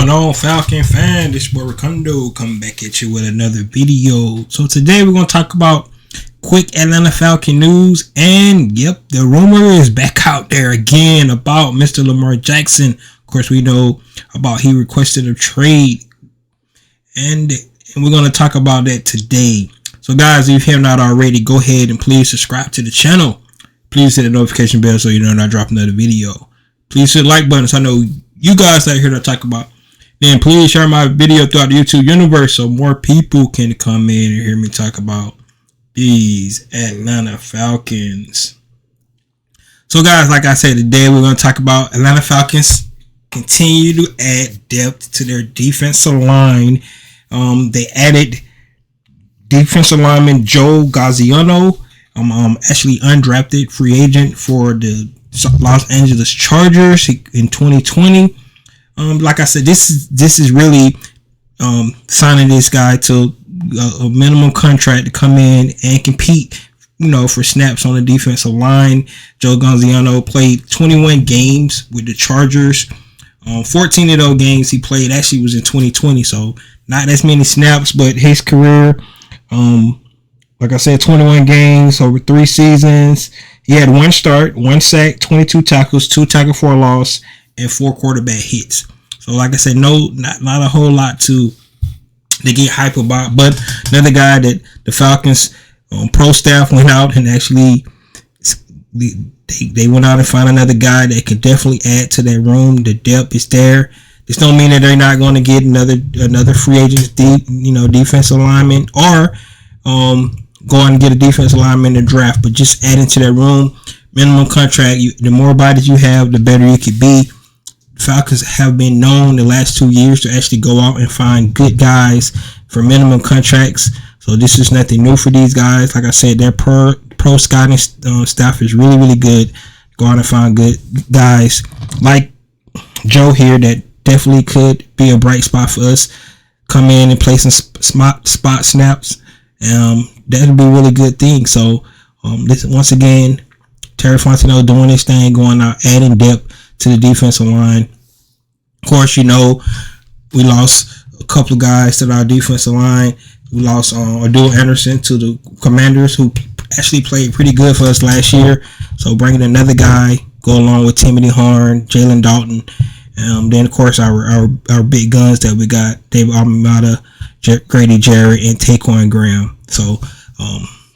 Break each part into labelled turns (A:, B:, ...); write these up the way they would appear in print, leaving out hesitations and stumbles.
A: going on, Falcon fan? This boy Ricondo coming back at you with another video. So today we're going to talk about quick Atlanta Falcon news, and yep, the rumor is back out there again about Mr. Lamar Jackson. Of course, we know about he requested a trade, and we're going to talk about that today. So guys, if you have not already, go ahead and please subscribe to the channel. Please hit the notification bell so you know when I drop another video. Please hit the like button so I know you guys out here to talk about. Then please share my video throughout the YouTube universe so more people can come in and hear me talk about these Atlanta Falcons. So guys, like I said, today we're going to talk about Atlanta Falcons continue to add depth to their defensive line. They added defensive lineman Joe Gaziano, actually undrafted free agent for the Los Angeles Chargers in 2020. Like I said, this is really signing this guy to a minimum contract to come in and compete, for snaps on the defensive line. Joe Gaziano played 21 games with the Chargers. 14 of those games he played actually was in 2020, so not as many snaps, but his career, like I said, 21 games over 3 seasons. He had 1 start, 1 sack, 22 tackles, 2 tackles for a loss, and 4 quarterback hits. So like I said, not a whole lot to get hype about. But another guy that the Falcons pro staff went out and actually they went out and found another guy that could definitely add to that room. The depth is there. This don't mean that they're not going to get another free agent, defensive lineman, or go out and get a defensive lineman in the draft. But just adding to that room, minimum contract. The more bodies you have, the better you could be. Falcons have been known the last 2 years to actually go out and find good guys for minimum contracts. So this is nothing new for these guys. Like I said, their pro scouting staff is really, really good. Go out and find good guys like Joe here that definitely could be a bright spot for us. Come in and play some spot snaps. That'll be a really good thing. So this once again, Terry Fontenot doing this thing, going out, adding depth to the defensive line. Of course, we lost a couple of guys to our defensive line. We lost Adul Anderson to the Commanders, who actually played pretty good for us last year. So bringing another guy, go along with Timothy Horn, Jalen Dalton. Then, of course, our big guns that we got, David Almada, Grady Jarrett, and Taquan Graham. So,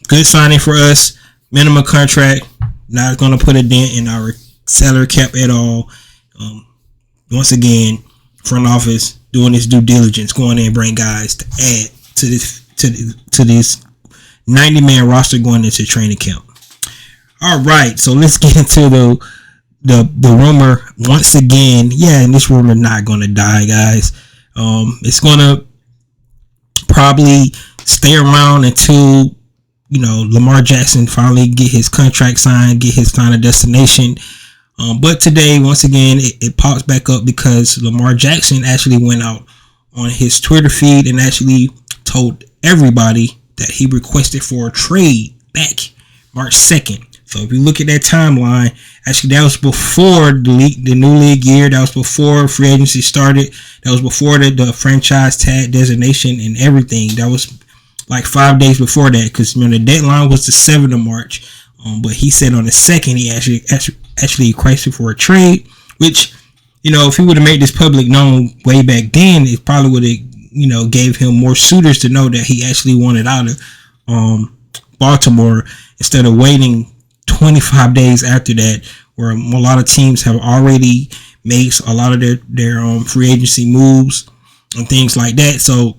A: good signing for us. Minimum contract. Not going to put a dent in our salary cap at all. Once again, front office doing this due diligence, going in and bring guys to add to this 90-man roster going into training camp. All right, so let's get into the rumor once again. Yeah, and this rumor not going to die, guys. It's going to probably stay around until Lamar Jackson finally get his contract signed, get his final destination. But today, once again, it pops back up because Lamar Jackson actually went out on his Twitter feed and actually told everybody that he requested for a trade back March 2nd. So if you look at that timeline, actually that was before the new league year. That was before free agency started. That was before the franchise tag designation and everything. That was like 5 days before that, because the deadline was the 7th of March. But he said on the 2nd he actually requested for a trade, which if he would have made this public known way back then, it probably would have gave him more suitors to know that he actually wanted out of Baltimore, instead of waiting 25 days after that, where a lot of teams have already made a lot of their free agency moves and things like that. So,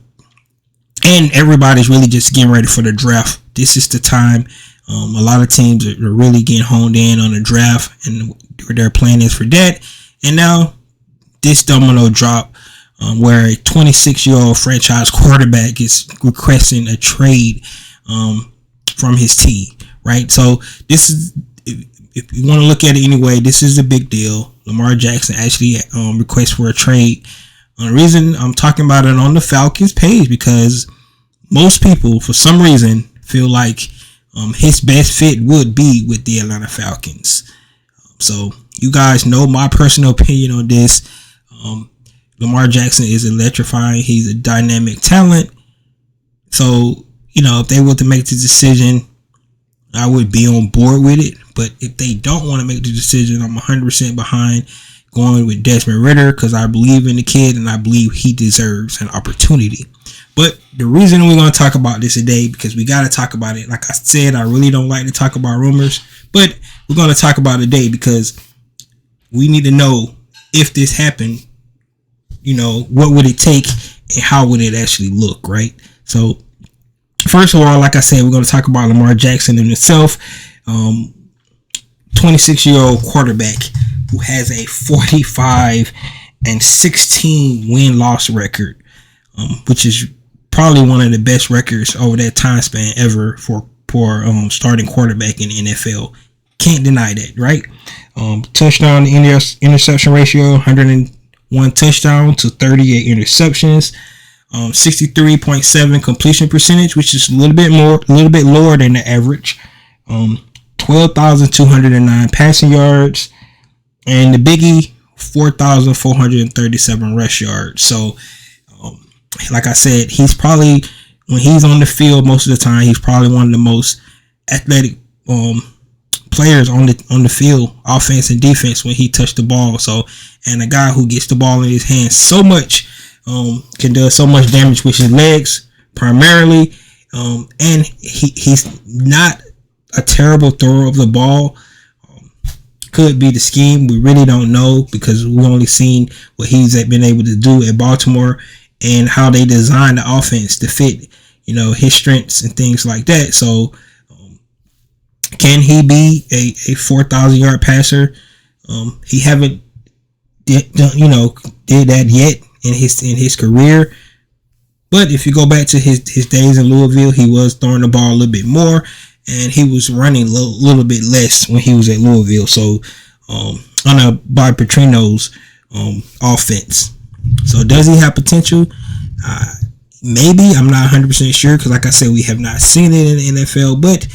A: and everybody's really just getting ready for the draft. This is the time. A lot of teams are really getting honed in on the draft, and their plan is for that. And now this domino drop, where a 26-year-old franchise quarterback is requesting a trade from his team, right? So this is, if you want to look at it anyway, this is a big deal. Lamar Jackson actually requests for a trade. The reason I'm talking about it on the Falcons page, because most people, for some reason, feel like his best fit would be with the Atlanta Falcons. So you guys know my personal opinion on this. Lamar Jackson is electrifying. He's a dynamic talent. So, if they were to make the decision, I would be on board with it. But if they don't want to make the decision, I'm 100% behind going with Desmond Ridder, because I believe in the kid and I believe he deserves an opportunity. But the reason we're going to talk about this today, because we got to talk about it. Like I said, I really don't like to talk about rumors, but we're going to talk about it today because we need to know if this happened, what would it take and how would it actually look, right? So first of all, like I said, we're going to talk about Lamar Jackson in itself, 26-year-old quarterback who has a 45-16 win-loss record, which is probably one of the best records over that time span ever for starting quarterback in the NFL. Can't deny that, right? Touchdown to interception ratio, 101 touchdowns to 38 interceptions. 63.7 completion percentage, which is a little bit lower than the average. 12,209 passing yards, and the biggie, 4,437 rush yards. So, like I said, he's probably, when he's on the field most of the time, he's probably one of the most athletic players on the field, offense and defense, when he touched the ball. So, and a guy who gets the ball in his hands so much, can do so much damage with his legs primarily, and he's not a terrible thrower of the ball. Could be the scheme, we really don't know, because we've only seen what he's been able to do at Baltimore and how they designed the offense to fit his strengths and things like that. So can he be a 4,000 yard passer? He haven't did that yet in his career. But if you go back to his days in Louisville, he was throwing the ball a little bit more, and he was running a little bit less when he was at Louisville. So on Bob Petrino's offense. So does he have potential? Maybe. I'm not 100% sure, because like I said, we have not seen it in the NFL. But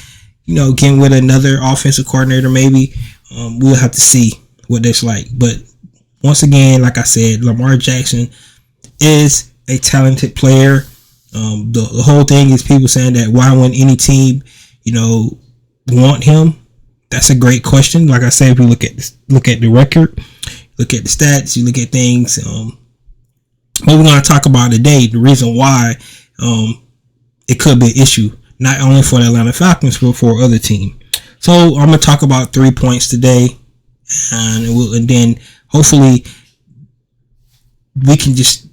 A: again, with another offensive coordinator, maybe we'll have to see what that's like. But once again, like I said, Lamar Jackson is a talented player. The whole thing is people saying that why wouldn't any team, want him? That's a great question. Like I said, if you look at the record, look at the stats, you look at things. What we're going to talk about today, the reason why it could be an issue, not only for the Atlanta Falcons, but for other team. So I'm going to talk about 3 points today, and then hopefully we can just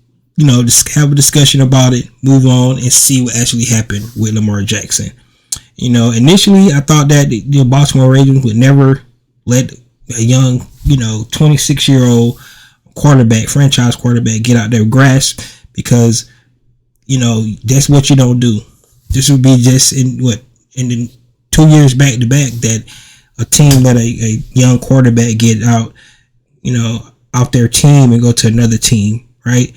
A: have a discussion about it, move on, and see what actually happened with Lamar Jackson. Initially I thought that the Baltimore Ravens would never let a young, 26-year-old franchise quarterback get out their grasp, because that's what you don't do. This would be just in the 2 years back to back that a team let a young quarterback get out their team and go to another team, right?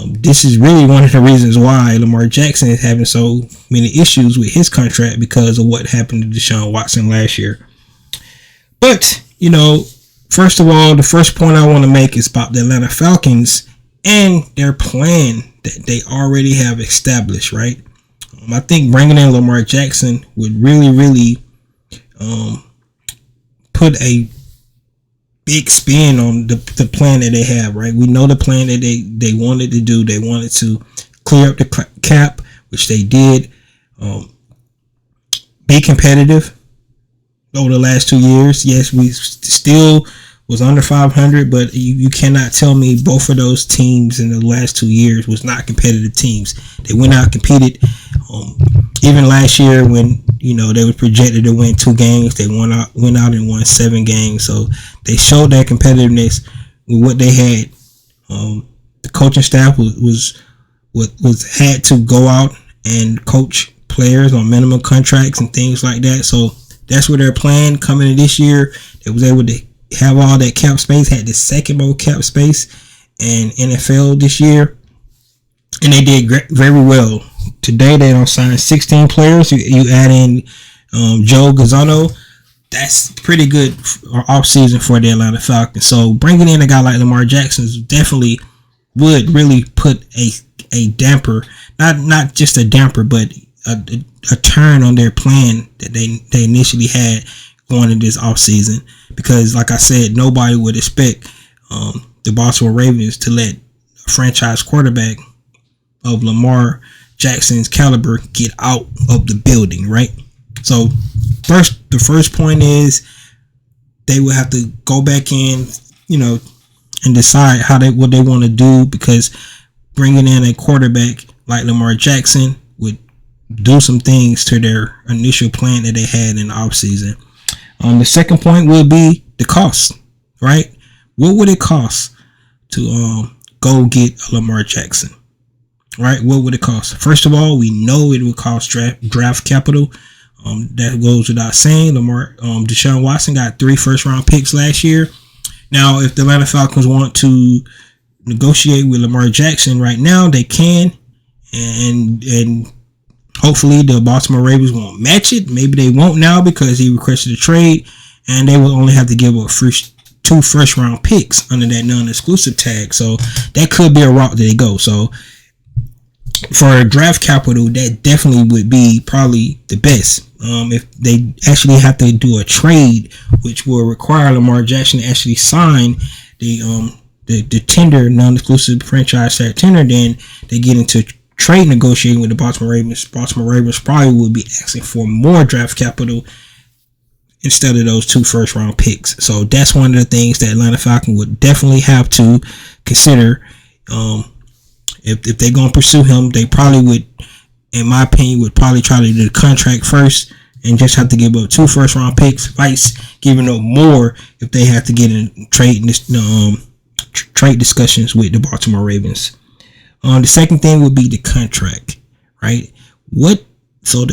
A: This is really one of the reasons why Lamar Jackson is having so many issues with his contract, because of what happened to Deshaun Watson last year. But, first of all, the first point I want to make is about the Atlanta Falcons and their plan that they already have established, right? I think bringing in Lamar Jackson would really, really put a big spin on the plan that they have, right? We know the plan that they wanted to do. They wanted to clear up the cap, which they did. Be competitive over the last 2 years. Yes, we still was under 500, but you cannot tell me both of those teams in the last 2 years was not competitive teams. They went out and competed. Even last year when they were projected to win 2 games, they went out and won 7 games. So they showed that competitiveness with what they had. The coaching staff was had to go out and coach players on minimum contracts and things like that. So that's what their plan coming in this year. They was able to have all that cap space, had the second most cap space in NFL this year, and they did very well. Today they don't sign 16 players. You add in Joe Gaziano, that's pretty good off season for the Atlanta Falcons. So bringing in a guy like Lamar Jackson is definitely would really put a damper, not just a damper, but a turn on their plan that they initially had going into this offseason. Because like I said, nobody would expect the Baltimore Ravens to let a franchise quarterback of Lamar Jackson's caliber get out of the building, right? So the first point is they will have to go back in, and decide what they want to do, because bringing in a quarterback like Lamar Jackson would do some things to their initial plan that they had in the offseason. The second point would be the cost, right? What would it cost to go get Lamar Jackson, right? What would it cost? First of all, we know it would cost draft capital. That goes without saying. Deshaun Watson got 3 first-round picks last year. Now, if the Atlanta Falcons want to negotiate with Lamar Jackson right now, they can, and hopefully the Baltimore Ravens won't match it. Maybe they won't now because he requested a trade, and they will only have to give up 2 first-round picks under that non-exclusive tag. So that could be a route that they go. So for draft capital, that definitely would be probably the best. If they actually have to do a trade, which will require Lamar Jackson to actually sign the tender, non-exclusive franchise tag tender, then they get into trade negotiating with the Baltimore Ravens. Baltimore Ravens probably would be asking for more draft capital instead of those 2 first-round picks. So that's one of the things that Atlanta Falcons would definitely have to consider. If they're going to pursue him, they probably would, in my opinion, would probably try to do the contract first and just have to give up 2 first-round picks, vice giving up more if they have to get in trade discussions with the Baltimore Ravens. The second thing would be the contract, right? When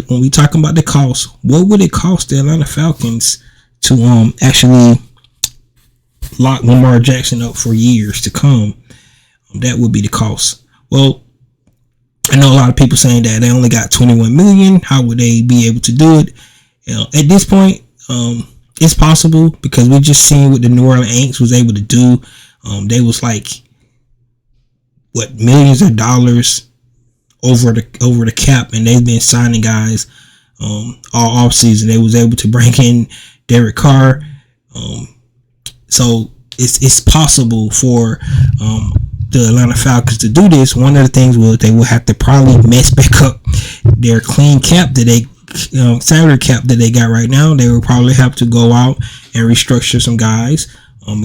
A: we talking about the cost, what would it cost the Atlanta Falcons to actually lock Lamar Jackson up for years to come? That would be the cost. Well, I know a lot of people saying that they only got $21 million. How would they be able to do it? At this point, it's possible because we just seen what the New Orleans Saints was able to do. They was like millions of dollars over the cap, and they've been signing guys all off season. They was able to bring in Derek Carr, so it's possible for the Atlanta Falcons to do this. One of the things they will have to probably mess back up their clean cap salary cap that they got right now. They will probably have to go out and restructure some guys,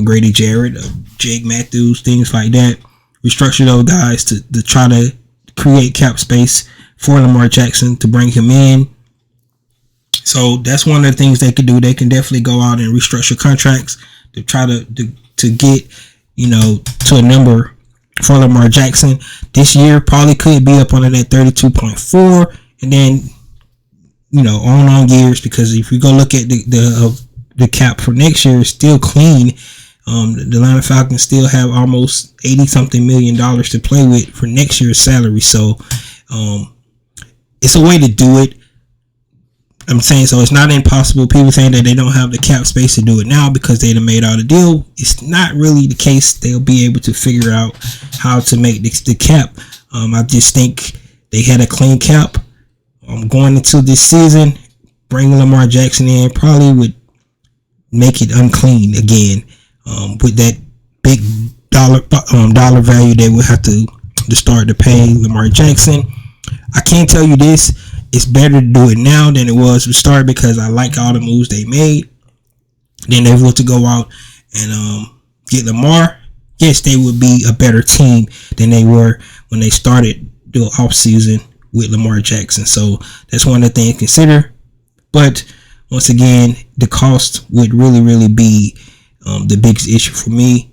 A: Grady Jarrett, Jake Matthews, things like that. Restructure those guys to try to create cap space for Lamar Jackson to bring him in. So that's one of the things they could do. They can definitely go out and restructure contracts to try to get to a number for Lamar Jackson. This year probably could be up under that 32.4, and then on years, because if you go look at the cap for next year, it's still clean. The Atlanta Falcons still have almost $80-something million to play with for next year's salary. So it's a way to do it. I'm saying, so it's not impossible. People saying that they don't have the cap space to do it now because they done made out a deal. It's not really the case. They'll be able to figure out how to make the cap. I just think they had a clean cap going into this season. Bringing Lamar Jackson in probably would make it unclean again, with that big dollar value they would have to start to pay Lamar Jackson. I can't tell you this. It's better to do it now than it was to start, because I like all the moves they made. Then they want to go out and get Lamar. Yes, they would be a better team than they were when they started the offseason with Lamar Jackson. So that's one of the things to consider. But once again, the cost would really, really be the biggest issue for me.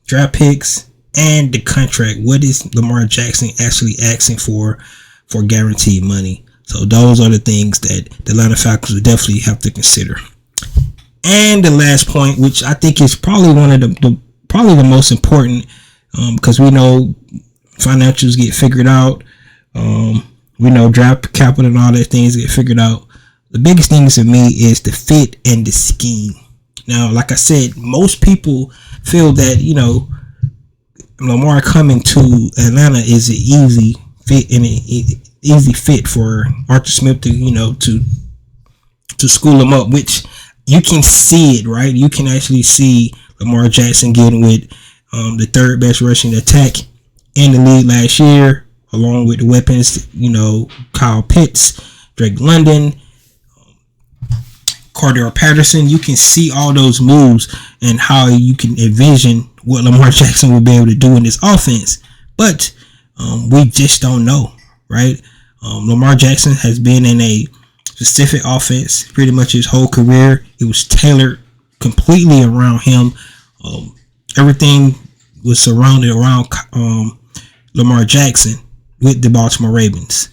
A: Draft picks and the contract. What is Lamar Jackson actually asking for guaranteed money? So those are the things that the Atlanta Falcons would definitely have to consider. And the last point, which I think is probably one of the most important, because we know financials get figured out. We know draft capital and all that things get figured out. The biggest thing to me is the fit and the scheme. Now, like I said, most people feel that, Lamar coming to Atlanta is an easy fit and an easy fit for Arthur Smith to school him up, which you can see it, right? You can actually see Lamar Jackson getting with the third best rushing attack in the league last year, along with the weapons, Kyle Pitts, Drake London, Cordell Patterson. You can see all those moves and how you can envision what Lamar Jackson will be able to do in this offense. But we just don't know, right? Lamar Jackson has been in a specific offense pretty much his whole career. It was tailored completely around him. Everything was surrounded around Lamar Jackson with the Baltimore Ravens.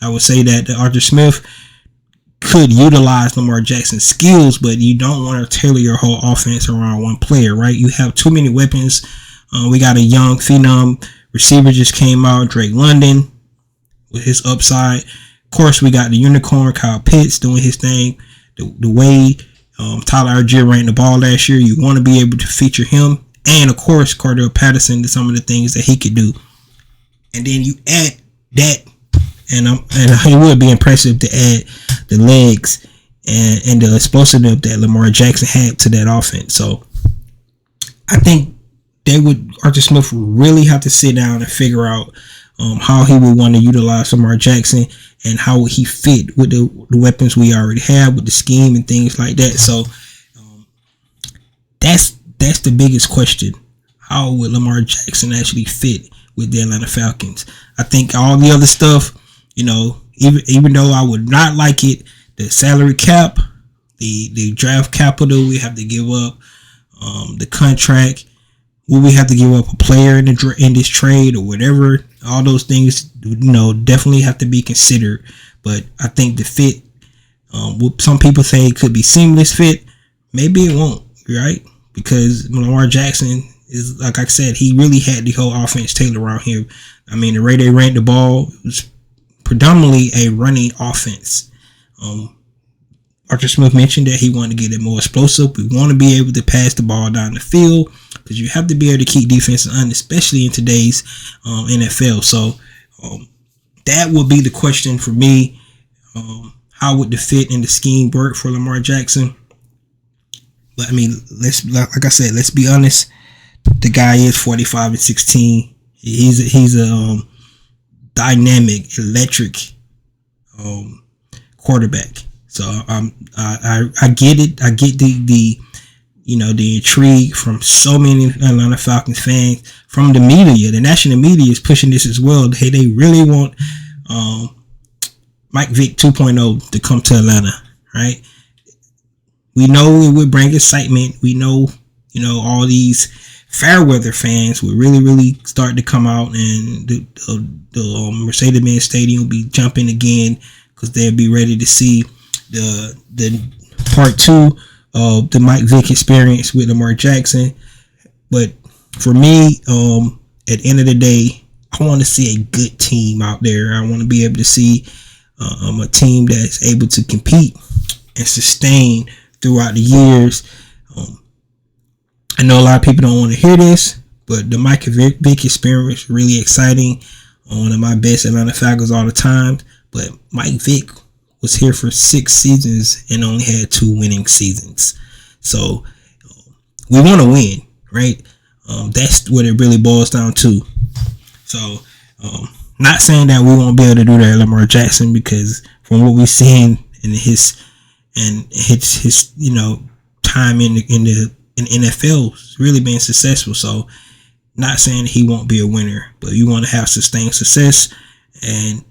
A: I would say that Arthur Smith could utilize Lamar Jackson's skills, but you don't want to tailor your whole offense around one player, right? You have too many weapons. We got a young phenom receiver just came out, Drake London, with his upside. Of course, we got the unicorn Kyle Pitts doing his thing. The way Tyler Algier ran the ball last year, you want to be able to feature him, and of course Cordell Patterson to some of the things that he could do. And then you add that, and it would be impressive to add the legs and the explosiveness that Lamar Jackson had to that offense. So I think Arthur Smith would really have to sit down and figure out how he would want to utilize Lamar Jackson and how would he fit with the weapons we already have, with the scheme and things like that. So that's the biggest question. How would Lamar Jackson actually fit with the Atlanta Falcons? I think all the other stuff, even though I would not like it, the salary cap, the draft capital we have to give up, the contract, will we have to give up a player in this trade or whatever? All those things, definitely have to be considered. But I think the fit, some people say it could be seamless fit. Maybe it won't, right? Because Lamar Jackson is, like I said, he really had the whole offense tailored around him. I mean, the way they ran the ball was predominantly a running offense. Arthur Smith mentioned that he wanted to get it more explosive. We want to be able to pass the ball down the field, because you have to be able to keep defenses on, especially in today's NFL. So that would be the question for me. How would the fit and the scheme work for Lamar Jackson? But I mean, like I said, let's be honest. The guy is 45-16. He's a dynamic, electric quarterback. So I get it. I get the intrigue from so many Atlanta Falcons fans, from the media. The national media is pushing this as well. Hey, they really want Mike Vick 2.0 to come to Atlanta, right? We know it would bring excitement. We know, all these fair weather fans would really, really start to come out, and the Mercedes-Benz Stadium will be jumping again, because they'll be ready to see the part 2 of the Mike Vick experience with Lamar Jackson. But for me, at the end of the day, I want to see a good team out there. I want to be able to see a team that's able to compete and sustain throughout the years. I know a lot of people don't want to hear this, but the Mike Vick experience is really exciting. One of my best Atlanta Falcons all the time. But Mike Vick was here for 6 seasons and only had 2 winning seasons. So we want to win, right? That's what it really boils down to. So not saying that we won't be able to do that at Lamar Jackson, because from what we've seen in his time in the NFL, it's really been successful. So not saying that he won't be a winner, but you want to have sustained success, and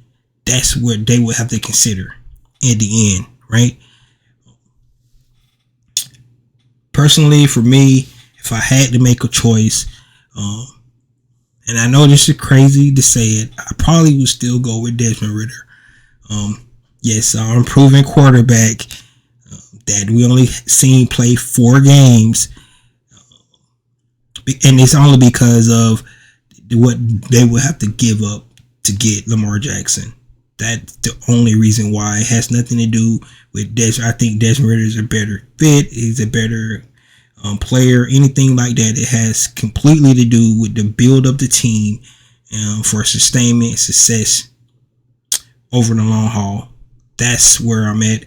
A: that's what they will have to consider in the end, right? Personally, for me, if I had to make a choice, and I know this is crazy to say it, I probably would still go with Desmond Ridder. Yes, our improving quarterback that we only seen play 4 games, and it's only because of what they would have to give up to get Lamar Jackson. That's the only reason why. It has nothing to do with Desmond. I think Desmond Ridder is a better fit. He's a better player, anything like that. It has completely to do with the build of the team for sustainment, success over the long haul. That's where I'm at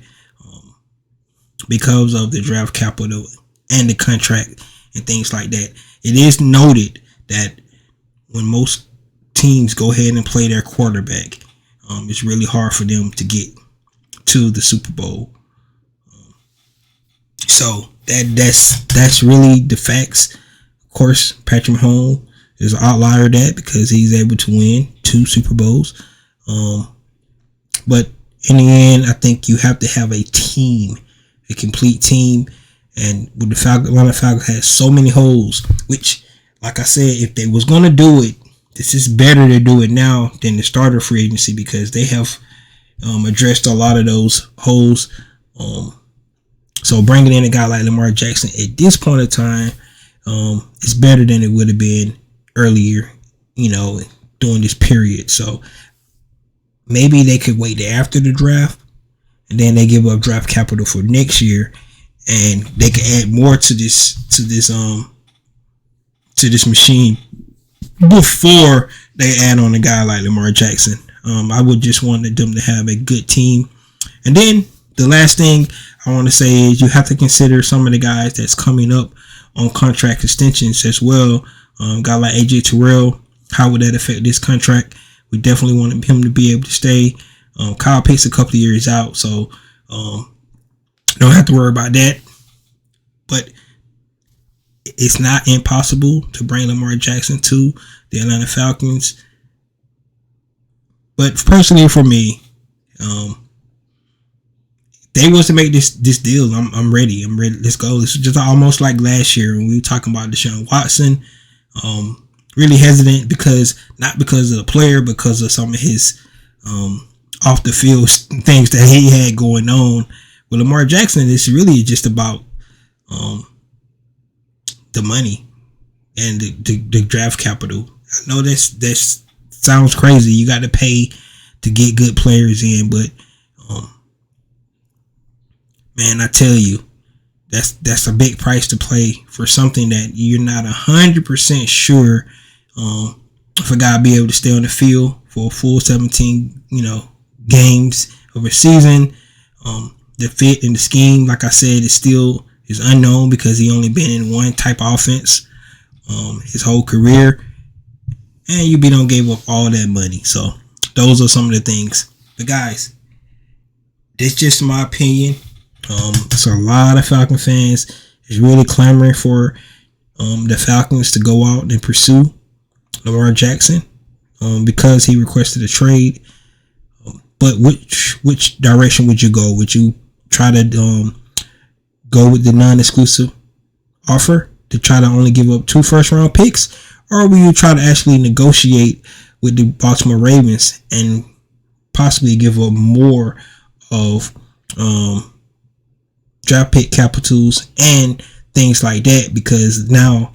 A: because of the draft capital and the contract and things like that. It is noted that when most teams go ahead and play their quarterback, it's really hard for them to get to the Super Bowl. So that's really the facts. Of course, Patrick Mahomes is an outlier of that because he's able to win 2 Super Bowls. But in the end, I think you have to have a team, a complete team. And with the Atlanta Falcons has so many holes, which, like I said, if they was going to do it, this is better to do it now than the start of free agency because they have addressed a lot of those holes. So bringing in a guy like Lamar Jackson at this point in time is better than it would have been earlier, during this period. So maybe they could wait after the draft and then they give up draft capital for next year and they can add more to this machine before they add on a guy like Lamar Jackson. I would just want them to have a good team. And then the last thing I want to say is you have to consider some of the guys that's coming up on contract extensions as well. Guy like AJ Terrell, how would that affect this contract? We definitely want him to be able to stay. Kyle Pitts a couple of years out, so don't have to worry about that. But it's not impossible to bring Lamar Jackson to the Atlanta Falcons. But personally for me, they was to make this deal. I'm ready. Let's go. This is just almost like last year when we were talking about Deshaun Watson. Really hesitant not because of the player, because of some of his off the field things that he had going on. With Lamar Jackson, it's really just about the money and the draft capital. I know that sounds crazy. You got to pay to get good players in, but man, I tell you, that's a big price to pay for something that you're not 100% sure if a guy be able to stay on the field for a full 17, games of a season. The fit and the scheme, like I said, is unknown because he only been in one type of offense his whole career, and you don't give up all that money. So those are some of the things. But guys, that's just my opinion. There's a lot of Falcon fans is really clamoring for the Falcons to go out and pursue Lamar Jackson because he requested a trade. But which direction would you go? Would you try to go with the non-exclusive offer to try to only give up 2 first-round picks, or will you try to actually negotiate with the Baltimore Ravens and possibly give up more of draft pick capitals and things like that? Because now,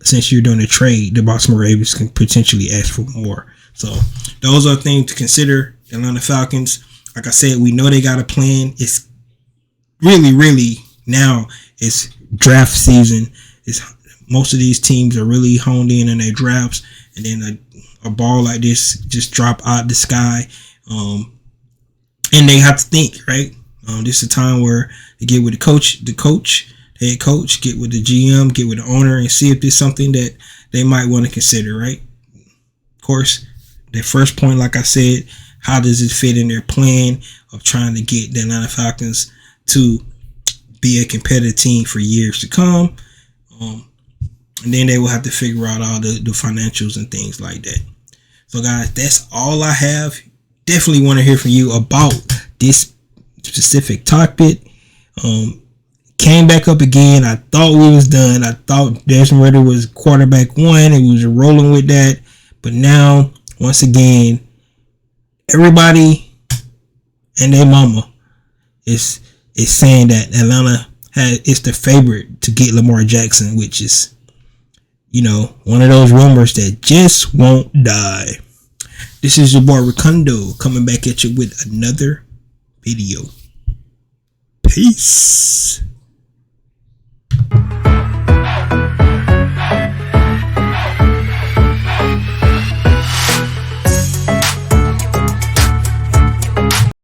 A: since you're doing a trade, the Baltimore Ravens can potentially ask for more. So those are things to consider. The Atlanta Falcons, like I said, we know they got a plan. It's really now it's draft season. Most of these teams are really honed in on their drafts, and then a ball like this just drop out the sky, and they have to think, right? This is a time where they get with the head coach, get with the GM, get with the owner, and see if there's something that they might want to consider, right? Of course, their first point, like I said, how does it fit in their plan of trying to get the Atlanta Falcons to be a competitive team for years to come? And then they will have to figure out all the financials and things like that. So guys, that's all I have. Definitely want to hear from you about this specific topic. Came back up again. I thought we was done. I thought Desmond Ridder was quarterback 1 and we was rolling with that. But now, once again, everybody and their mama is saying that Atlanta is the favorite to get Lamar Jackson, which is, one of those rumors that just won't die. This is your boy Ricondo coming back at you with another video. Peace.